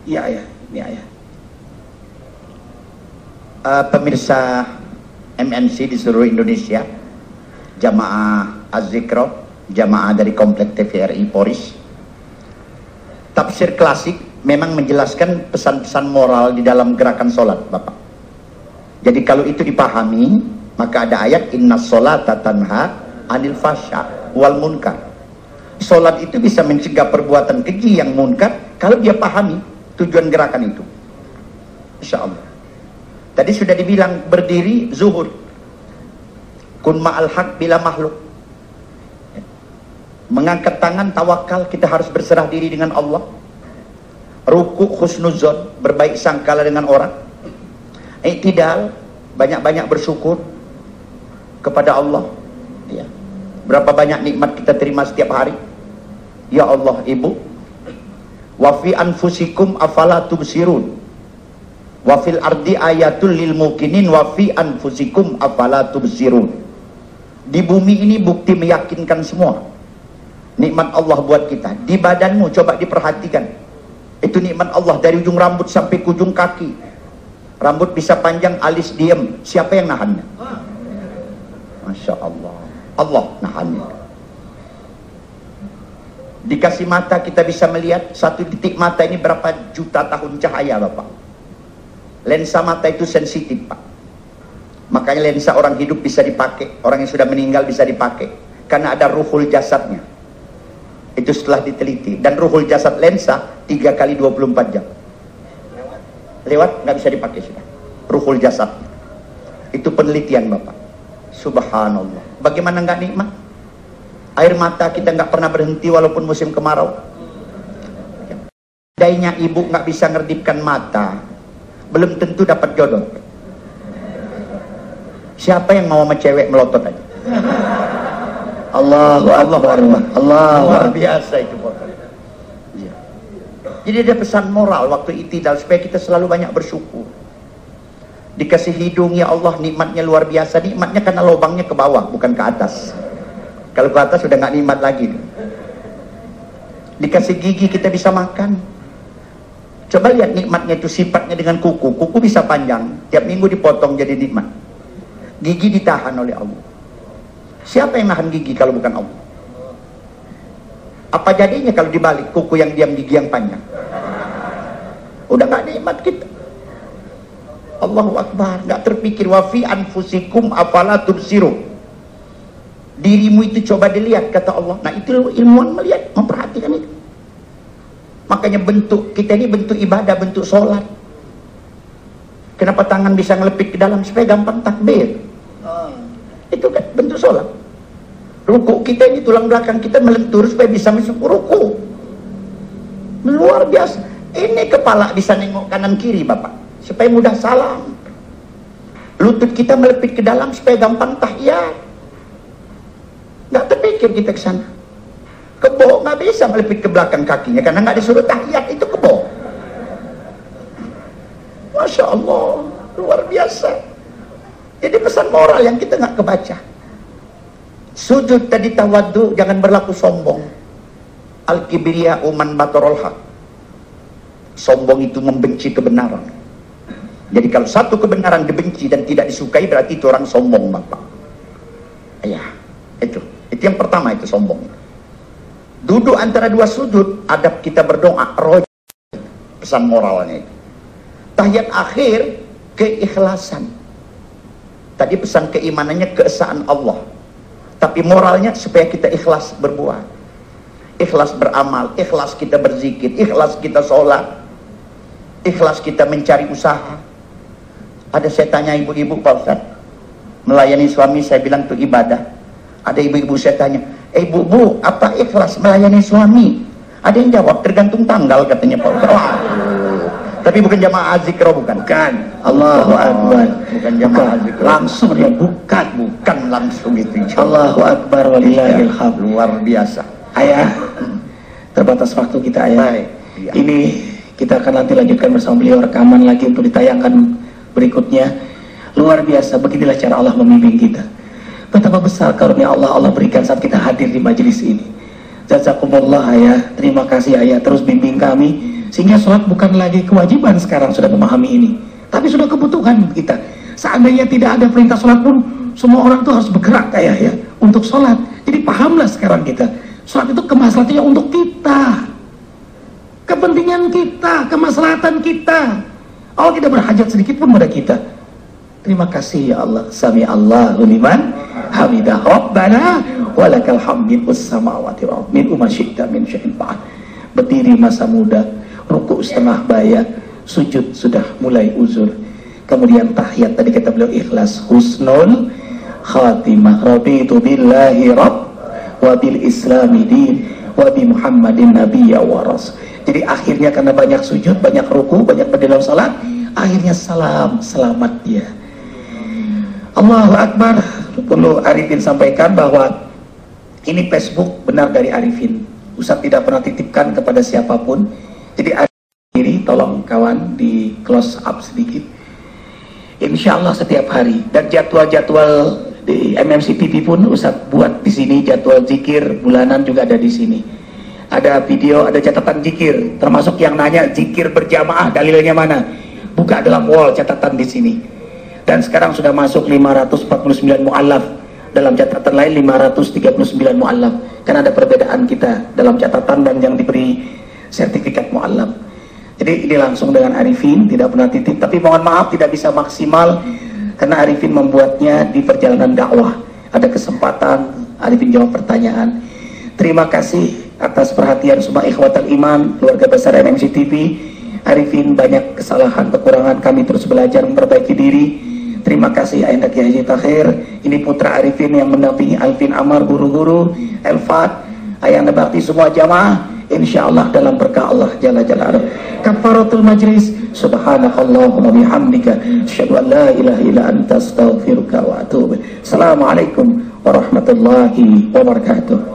Iya ayah, ini ayah. Pemirsa MNC di seluruh Indonesia, jamaah Az-Zikro, jamaah dari Komplek TVRI Poris, tafsir klasik memang menjelaskan pesan-pesan moral di dalam gerakan sholat, Bapak. Jadi kalau itu dipahami, maka ada ayat inna sholata tanha anil fasya wal munkar. Sholat itu bisa mencegah perbuatan keji yang munkar kalau dia pahami tujuan gerakan itu. Insya Allah. Tadi sudah dibilang berdiri zuhud, kun ma'al haq bila makhluk. Mengangkat tangan tawakal, kita harus berserah diri dengan Allah. Ruku husnuzon, berbaik sangkala dengan orang. Iktidal, banyak-banyak bersyukur kepada Allah. Ya. Berapa banyak nikmat kita terima setiap hari. Ya Allah, Ibu, wa fi anfusikum afala tubsirun, wa fil ardi ayatul lil mukinin wa fi anfusikum afala tubsirun. Di bumi ini bukti meyakinkan semua nikmat Allah buat kita. Di badanmu coba diperhatikan, itu nikmat Allah dari ujung rambut sampai ke ujung kaki. Rambut bisa panjang, alis diem, siapa yang nahannya? Masya Allah, Allah nahannya. Dikasih mata kita bisa melihat, satu titik mata ini berapa juta tahun cahaya, Bapak. Lensa mata itu sensitif, Pak. Makanya lensa orang hidup bisa dipakai, orang yang sudah meninggal bisa dipakai, karena ada ruhul jasadnya. Itu setelah diteliti. Dan ruhul jasad lensa 3 kali 24 jam. Lewat nggak bisa dipakai sudah. Ruhul jasad. Itu penelitian, Bapak. Subhanallah. Bagaimana nggak nikmat? Air mata kita nggak pernah berhenti walaupun musim kemarau. Dainya ibu nggak bisa ngerdipkan mata, belum tentu dapat jodoh. Siapa yang mau sama cewek melotot aja? Allahu Akbar. Luar biasa itu, Bapak. Ya. Jadi ada pesan moral waktu itidal supaya kita selalu banyak bersyukur. Dikasih hidung, ya Allah, nikmatnya luar biasa. Nikmatnya karena lubangnya ke bawah, bukan ke atas. Kalau ke atas sudah nggak nikmat lagi. Dikasih gigi kita bisa makan. Coba lihat nikmatnya itu sifatnya dengan kuku. Kuku bisa panjang, tiap minggu dipotong jadi nikmat. Gigi ditahan oleh Allah. Siapa yang nahan gigi kalau bukan Allah? Apa jadinya kalau dibalik, kuku yang diam, gigi yang panjang? Udah nggak nikmat kita. Allahu Akbar. Nggak terpikir. Wa fi anfusikum afala tubsirun. Dirimu itu coba dilihat, kata Allah. Nah itu ilmuwan melihat, memperhatikan itu. Makanya bentuk kita ini bentuk ibadah, bentuk sholat. Kenapa tangan bisa ngelepit ke dalam? Supaya gampang takbir. Itu kan bentuk sholat. Ruku kita ini, tulang belakang kita melentur supaya bisa masuk ruku. Luar biasa. Ini kepala bisa nengok kanan kiri, Bapak, supaya mudah salam. Lutut kita melepit ke dalam supaya gampang tahiyat. Nggak terpikir kita ke sana. Kebo nggak bisa melepit ke belakang kakinya karena nggak disuruh tahiyat, itu kebo. Masya Allah, luar biasa. Jadi pesan moral yang kita nggak kebaca. Sujud tadi tawadhu, jangan berlaku sombong. Al-kibriya uman batorol haq. Sombong itu membenci kebenaran. Jadi kalau satu kebenaran dibenci dan tidak disukai, berarti itu orang sombong, Bapak. Ya, itu yang pertama, itu sombong. Duduk antara dua sujud, adab kita berdoa, pesan moralnya itu. Tahiyat akhir, keikhlasan. Tadi pesan keimanannya, keesaan Allah. Tapi moralnya supaya kita ikhlas berbuat, ikhlas beramal, ikhlas kita berzikir, ikhlas kita sholat, ikhlas kita mencari usaha. Ada saya tanya ibu-ibu, Pak Ustaz, melayani suami, saya bilang itu ibadah. Ada ibu-ibu saya tanya, ibu-bu, apa ikhlas melayani suami? Ada yang jawab, tergantung tanggal, katanya Pak Ustaz. Tapi bukan jamaah Az-Zikro, bukan. Bukan. Allahu Akbar. Bukan jamaah Az-Zikro. Langsung dia bukan langsung itu. Allahu Akbar walillahil hamd. Luar biasa. Ayah, terbatas waktu kita, ayah. Baik. Ya. Ini kita akan nanti lanjutkan bersama beliau, rekaman lagi untuk ditayangkan berikutnya. Luar biasa, beginilah cara Allah membimbing kita. Betapa besar karunia Allah berikan saat kita hadir di majelis ini. Jazakumullah ayah, terima kasih ayah, terus bimbing kami Sehingga sholat bukan lagi kewajiban sekarang, sudah memahami ini, tapi sudah kebutuhan kita. Seandainya tidak ada perintah sholat pun, semua orang tuh harus bergerak kayak ya untuk sholat. Jadi pahamlah sekarang kita, sholat itu kemaslahatannya untuk kita, kepentingan kita, kemaslahatan kita. Allah tidak berhajat sedikit pun pada kita. Terima kasih ya Allah. Sami Allahu liman hamidah, Rabbana walakal hamdu samawati wal ardi min syi'ta min syai'in ba'd. Berdiri masa muda, rukuk setengah bayar, sujud sudah mulai uzur. Kemudian tahiyat tadi kata beliau ikhlas, husnul khatimah, raditu billahi rabb wa bil islami din wa bi muhammadin nabiyya wa rasul. Jadi akhirnya karena banyak sujud, banyak ruku, banyak berdiri dalam salat, akhirnya salam, selamat dia. Allahu Akbar. Perlu Arifin sampaikan bahwa ini Facebook benar dari Arifin. Ustaz tidak pernah titipkan kepada siapapun. Jadi Arifin, tolong kawan di close up sedikit. Insya Allah setiap hari, dan jadwal-jadwal di MMC TV pun Ustaz buat di sini, jadwal zikir bulanan juga ada di sini. Ada video, ada catatan zikir, termasuk yang nanya zikir berjamaah dalilnya mana. Buka dalam wall catatan di sini. Dan sekarang sudah masuk 549 mu'allaf, dalam catatan lain 539 mu'allaf. Karena ada perbedaan kita dalam catatan dan yang diberi sertifikat mu'allaf. Jadi ini langsung dengan Arifin, tidak pernah titip, tapi mohon maaf tidak bisa maksimal karena Arifin membuatnya di perjalanan dakwah. Ada kesempatan Arifin jawab pertanyaan. Terima kasih atas perhatian semua ikhwatal iman, keluarga besar MMC TV. Arifin banyak kesalahan, kekurangan, kami terus belajar memperbaiki diri. Terima kasih Ayanda Kiai Haji Takhir. Ini putra Arifin yang mendampingi Alvin Amar, guru-guru, Elfat, Ayanda Bakti, semua jamaah. Insyaallah dalam berkah Allah Jalla Jalaluhu. Kafaratul majlis. Subhanakallahumma bihamdika asyhadu an la ilaha illa anta astaghfiruka wa atubu. Assalamualaikum warahmatullahi wabarakatuh.